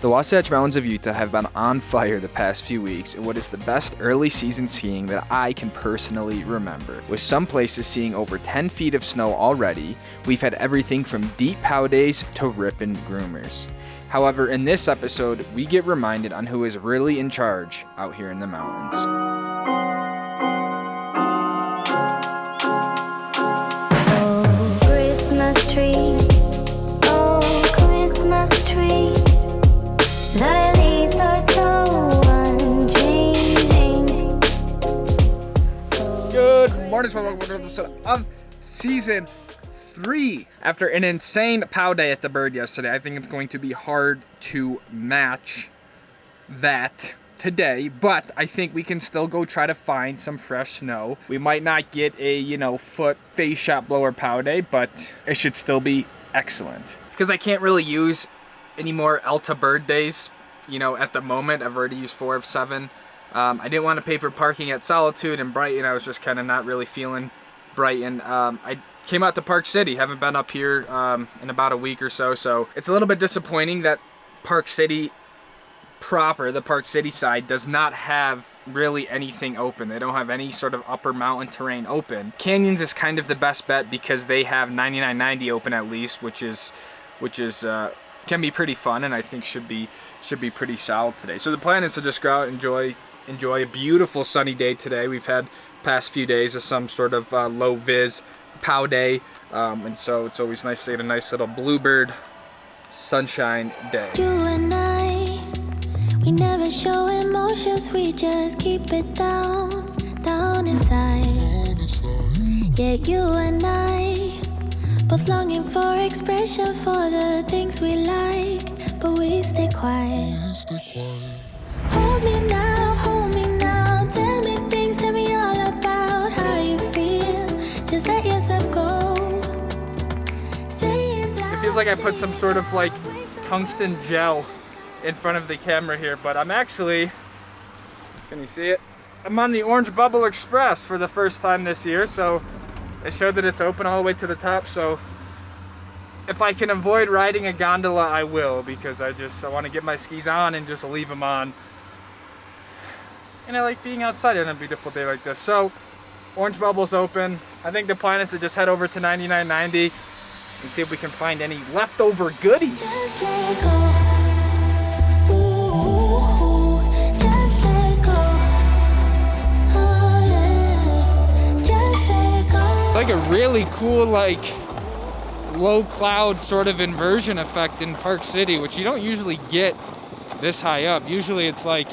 The Wasatch Mountains of Utah have been on fire the past few weeks in what is the best early season skiing that I can personally remember. With some places seeing over 10 feet of snow already, we've had everything from deep pow days to ripping groomers. However, in this episode, we get reminded on who is really in charge out here in the mountains. Oh, Christmas tree. Oh, Christmas tree. Thy leaves are so unchanging. Good morning, welcome to another episode of Season 3. After an insane pow day at the Bird yesterday, I think it's going to be hard to match that today, but I think we can still go try to find some fresh snow. We might not get a, foot face shot blower pow day, but it should still be excellent. Because I can't really use any more Alta Bird days, at the moment. I've already used 4 of 7. I didn't want to pay for parking at Solitude and Brighton. I was just kind of not really feeling Brighton. I came out to Park City. Haven't been up here in about a week or so. So it's a little bit disappointing that Park City proper, the Park City side, does not have really anything open. They don't have any sort of upper mountain terrain open. Canyons is kind of the best bet because they have 9990 open at least, which is can be pretty fun, and I think should be pretty solid today. So the plan is to just go out and enjoy a beautiful sunny day today. We've had past few days of some sort of low vis pow day, and so it's always nice to get a nice little bluebird sunshine day. You and I, we never show emotions, we just keep it down inside. Yeah, you and I, both longing for expression for the things we like, but we stay quiet. Hold me now, tell me things, tell me all about how you feel. Just let yourself go. It feels like I put some sort of like tungsten gel in front of the camera here, but I'm actually, can you see it? I'm on the Orange Bubble Express for the first time this year, so it showed that it's open all the way to the top, so if I can avoid riding a gondola, I will, because I want to get my skis on and just leave them on. And I like being outside on a beautiful day like this. So, Orange Bubble's open. I think the plan is to just head over to 9990 and see if we can find any leftover goodies. Just let go. Ooh, just let go. Oh, yeah. Just let go. Like a really cool, low cloud sort of inversion effect in Park City, which you don't usually get this high up. Usually it's like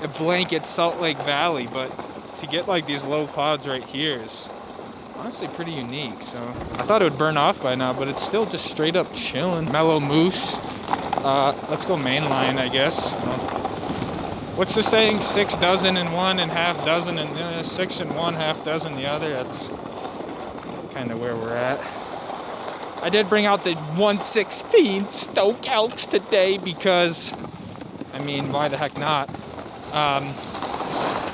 a blanket Salt Lake Valley, but to get like these low clouds right here is honestly pretty unique. So I thought it would burn off by now, but it's still just straight up chilling. Mellow moose. Let's go mainline, I guess. What's the saying? 6 dozen in one and half dozen, and 6 in one, half dozen the other. That's kind of where we're at. I did bring out the 1/16 Stoke Elks today because, why the heck not?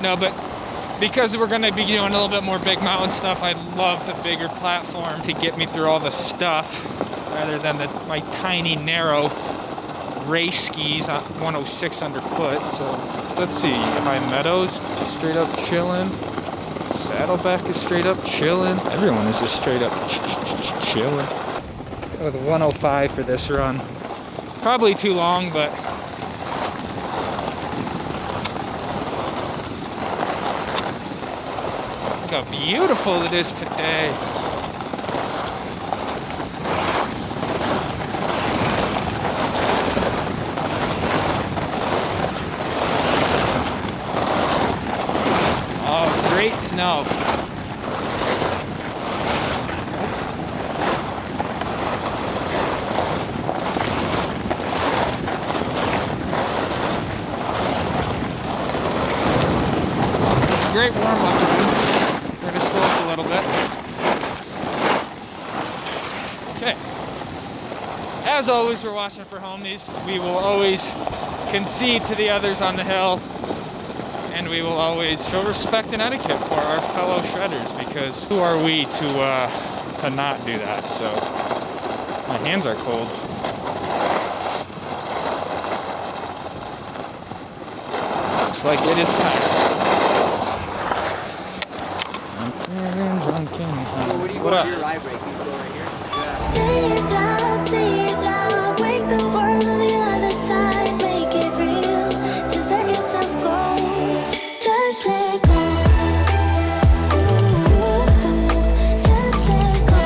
No, but because we're going to be doing a little bit more big mountain stuff, I love the bigger platform to get me through all the stuff rather than my tiny, narrow race skis on 106 underfoot. So let's see, High Meadows, straight up chilling. Saddleback is straight up chilling. Everyone is just straight up chilling. With 105 for this run. Probably too long, but look how beautiful it is today. Oh, great snow. Great warm-up run. We're gonna slow up a little bit. Okay. As always, we're watching for homies. We will always concede to the others on the hill, and we will always show respect and etiquette for our fellow shredders, because who are we to not do that? So my hands are cold. looks like it is packed. What up? Your ride break, you go right here. Say it loud, wake the world on the other side, make it real, just let yourself go, just let go. Just let go.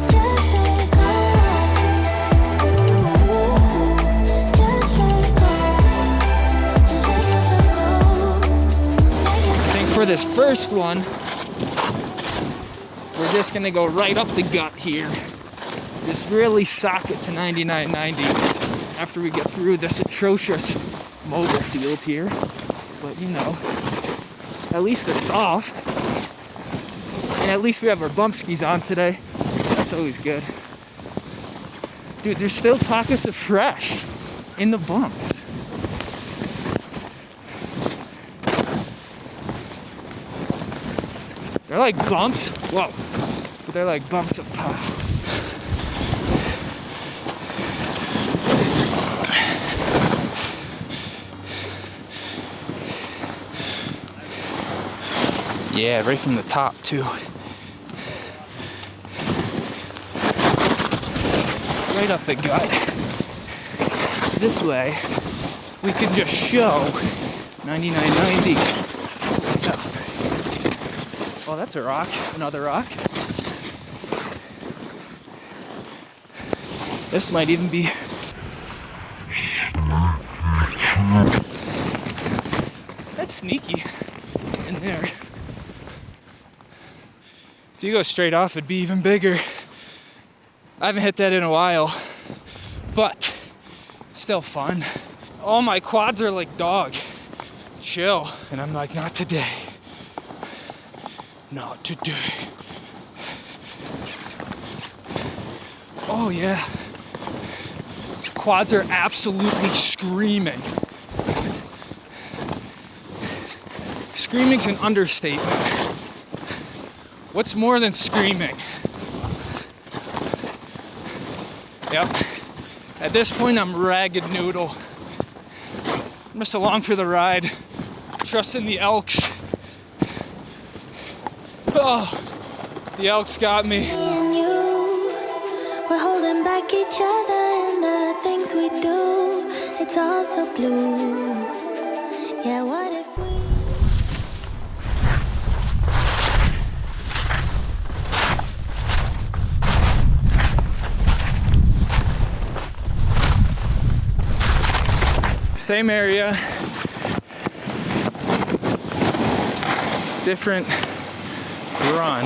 Just let go. Just let go. Just let yourself go. I think for this first one, we're just gonna go right up the gut here. Just really sock it to 99.90 after we get through this atrocious mobile field here. But you know, at least they're soft. And at least we have our bump skis on today. That's always good. Dude, there's still pockets of fresh in the bumps. They're like bumps. Whoa. But they're like bumps of pop. Yeah, right from the top too. Right up the gut. This way, we can just show 99.90. What's up? Oh, that's a rock. Another rock. This might even be. That's sneaky in there. If you go straight off, it'd be even bigger. I haven't hit that in a while, but it's still fun. Oh, my quads are like dog. Chill. And I'm like, not today. Not today. Oh yeah. Quads are absolutely screaming. Screaming's an understatement. What's more than screaming? Yep. At this point, I'm ragged noodle. I'm just along for the ride, trusting the elks. Oh, the elks got me. Me and you, we're holding back each other in the things we do. It's all so blue. Yeah, what if we? Same area, different run.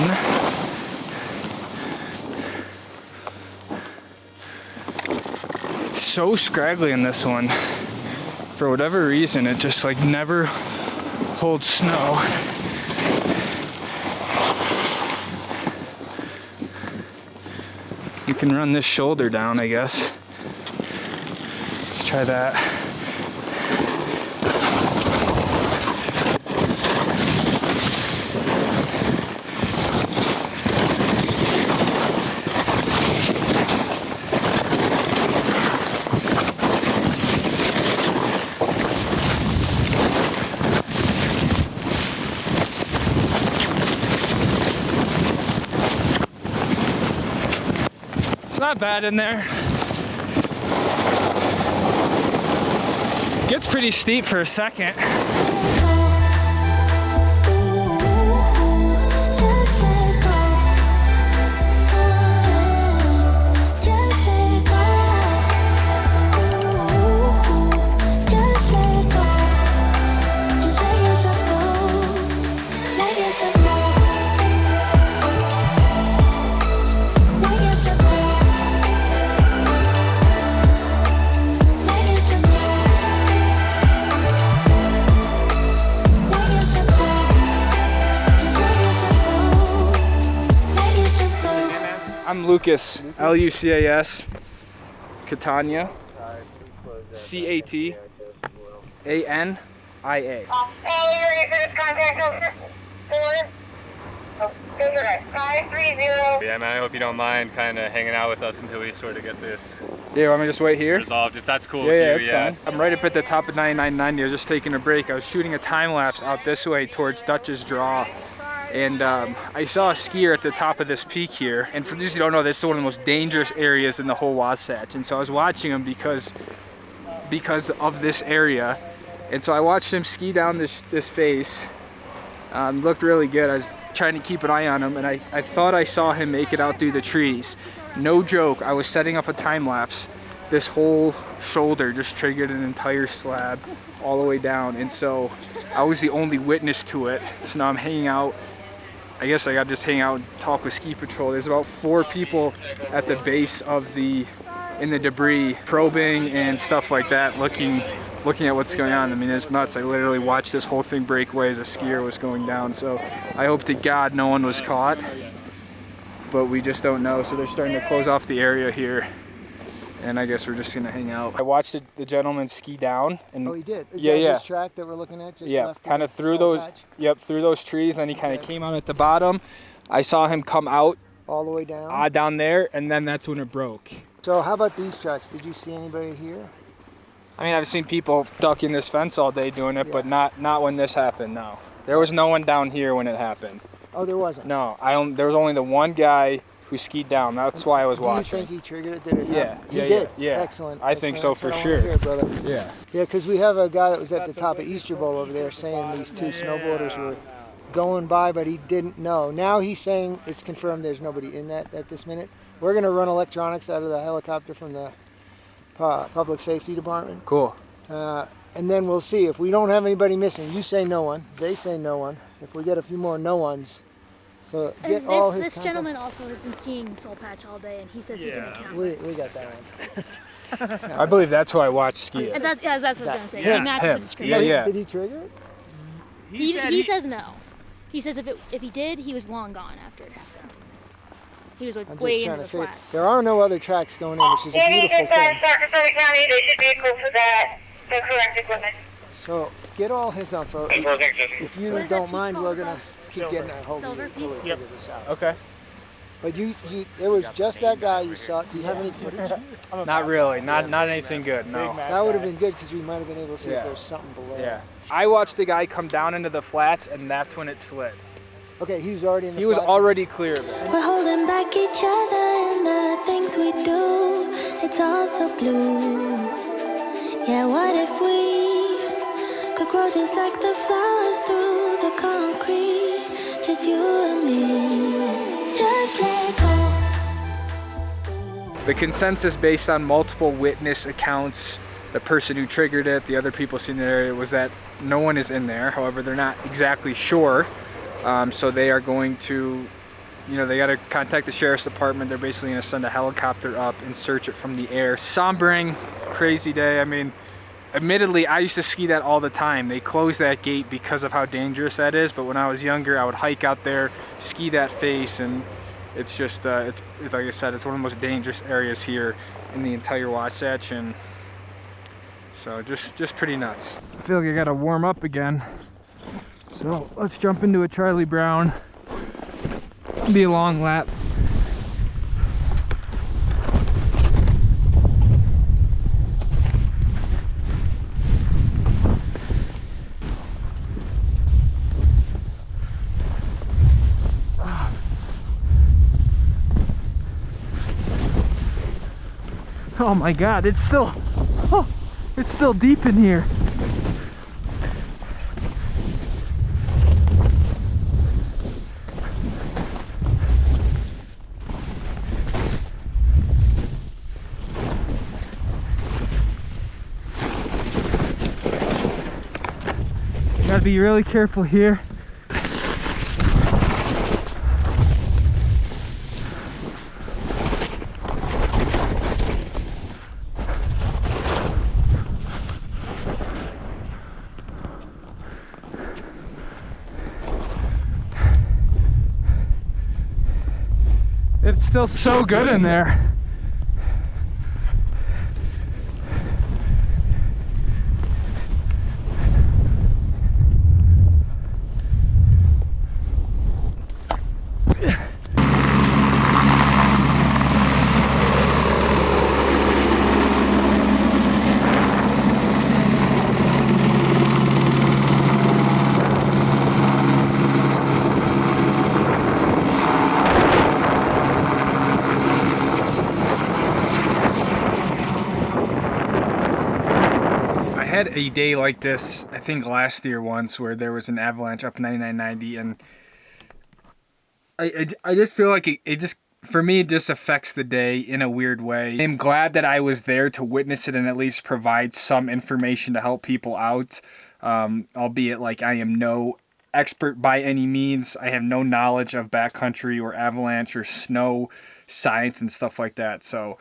It's so scraggly in this one. For whatever reason, it just like never holds snow. You can run this shoulder down, I guess. Let's try that. Not bad in there. Gets pretty steep for a second. I'm Lucas, Lucas, Catania, Catania. Yeah, man, I hope you don't mind kind of hanging out with us until we sort of get this Yeah, want me to just wait here? resolved, if that's cool Yeah, with yeah, you. it's fine. I'm right up at the top of 9990. I was just taking a break. I was shooting a time lapse out this way towards Dutch's Draw. And I saw a skier at the top of this peak here. And for those who don't know, this is one of the most dangerous areas in the whole Wasatch. And so I was watching him because of this area. And so I watched him ski down this face. Looked really good. I was trying to keep an eye on him, and I thought I saw him make it out through the trees. No joke, I was setting up a time lapse. This whole shoulder just triggered an entire slab all the way down, and so I was the only witness to it. So now I'm hanging out. I guess I got to just hang out and talk with ski patrol. There's about 4 people at the base of in the debris, probing and stuff like that, looking at what's going on. I mean, it's nuts. I literally watched this whole thing break away as a skier was going down. So I hope to God no one was caught, but we just don't know. So they're starting to close off the area here, and I guess we're just gonna hang out. I watched the gentleman ski down. And oh, he did? Is yeah, that yeah. His track that we're looking at just yeah, left? kind of through those, patch? Yep, through those trees, and he kind of came out at the bottom. I saw him come out all the way down? Down there, and then that's when it broke. So how about these tracks? Did you see anybody here? I mean, I've seen people ducking this fence all day doing it, but not when this happened, no. There was no one down here when it happened. Oh, there wasn't? No, there was only the one guy who skied down. That's why I was watching. Do you think he triggered it? Did it happen? Yeah, He did? Yeah. Excellent. I think so for That's sure. what I wanna hear, brother. Yeah. Yeah, because we have a guy that was at the top of Easter Bowl over there saying these 2 snowboarders were going by, but he didn't know. Now he's saying it's confirmed there's nobody in that at this minute. We're going to run electronics out of the helicopter from the public safety department. Cool. And then we'll see. If we don't have anybody missing, you say no one, they say no one. If we get a few more no ones, so get all his This contact. gentleman also has been skiing Soul Patch all day, and he says he can account. We got that one. I believe that's who I watched ski it. And that's what I was going to say. Yeah, He matches him. the description. Yeah. Did he trigger it? He says no. He says if he did, he was long gone after it happened. He was like I'm way just into trying the to figure. flats. There are no other tracks going in, which is a beautiful thing. County, they should be cool for that. The correct equipment. So get all his info. If you What is don't that mind, peak we're called, gonna keep getting a hold of Silver you until we peak? figure this out. Okay. But it was just that guy you saw. Do you have any footage? Not really. Not anything good, no. That would have been good because we might have been able to see Yeah. if there's something below. Yeah. I watched the guy come down into the flats, and that's when it slid. Okay, he was already in the He was flats. already clear of it. We're holding back each other in the things we do. It's all so blue. Yeah, what if we could grow just like the flowers through the concrete? Just you and me. Just let go. The consensus based on multiple witness accounts, the person who triggered it, the other people seen the area, was that no one is in there. However, they're not exactly sure. So they are going to, they got to contact the sheriff's department. They're basically going to send a helicopter up and search it from the air. Sombering, crazy day. I mean, admittedly, I used to ski that all the time. They closed that gate because of how dangerous that is. But when I was younger, I would hike out there, ski that face, and it's just, it's like I said, it's one of the most dangerous areas here in the entire Wasatch, and so just pretty nuts. I feel like I got to warm up again. So let's jump into a Charlie Brown. It'll be a long lap. Oh my God, it's still deep in here. Gotta be really careful here. It's still so good in there. had a day like this, I think last year once, where there was an avalanche up 9990, and I just feel like it just, for me, it just affects the day in a weird way. I'm glad that I was there to witness it and at least provide some information to help people out, albeit like I am no expert by any means. I have no knowledge of backcountry or avalanche or snow science and stuff like that, so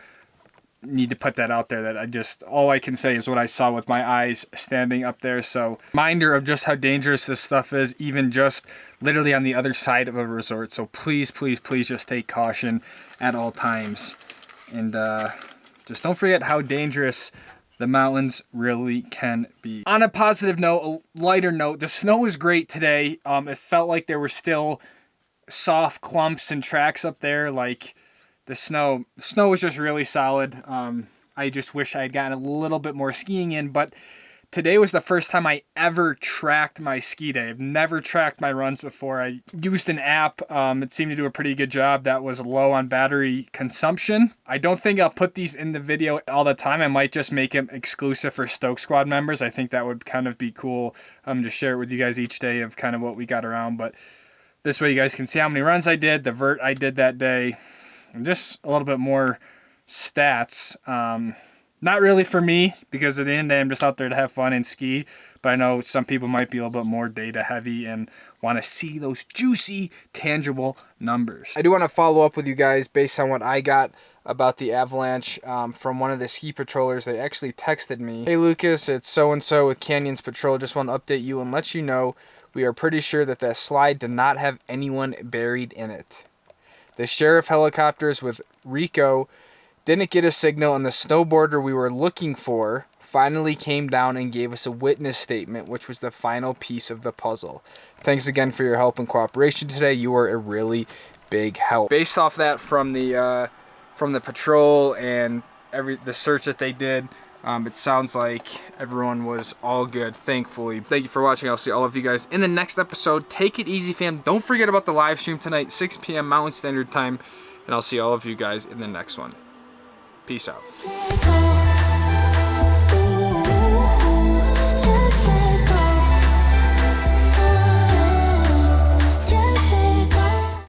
need to put that out there, that all I can say is what I saw with my eyes standing up there. So reminder of just how dangerous this stuff is, even just literally on the other side of a resort. So please, please, please just take caution at all times. And just don't forget how dangerous the mountains really can be. On a positive note, a lighter note, the snow was great today. It felt like there were still soft clumps and tracks up there. Like, the snow was just really solid. I just wish I had gotten a little bit more skiing in, but today was the first time I ever tracked my ski day. I've never tracked my runs before. I used an app. It seemed to do a pretty good job. That was low on battery consumption. I don't think I'll put these in the video all the time. I might just make them exclusive for Stoke Squad members. I think that would kind of be cool to share it with you guys each day of kind of what we got around. But this way you guys can see how many runs I did, the vert I did that day, and just a little bit more stats. Not really for me, because at the end of the day, I'm just out there to have fun and ski. But I know some people might be a little bit more data heavy and want to see those juicy, tangible numbers. I do want to follow up with you guys based on what I got about the avalanche from one of the ski patrollers. They actually texted me, "Hey Lucas, it's so-and-so with Canyons Patrol. Just want to update you and let you know we are pretty sure that that slide did not have anyone buried in it. The sheriff helicopters with Rico didn't get a signal, and the snowboarder we were looking for finally came down and gave us a witness statement, which was the final piece of the puzzle. Thanks again for your help and cooperation today. You are a really big help." Based off that from the patrol and the search that they did, it sounds like everyone was all good, thankfully. Thank you for watching. I'll see all of you guys in the next episode. Take it easy, fam. Don't forget about the live stream tonight, 6 p.m. Mountain Standard Time, and I'll see all of you guys in the next one. Peace out.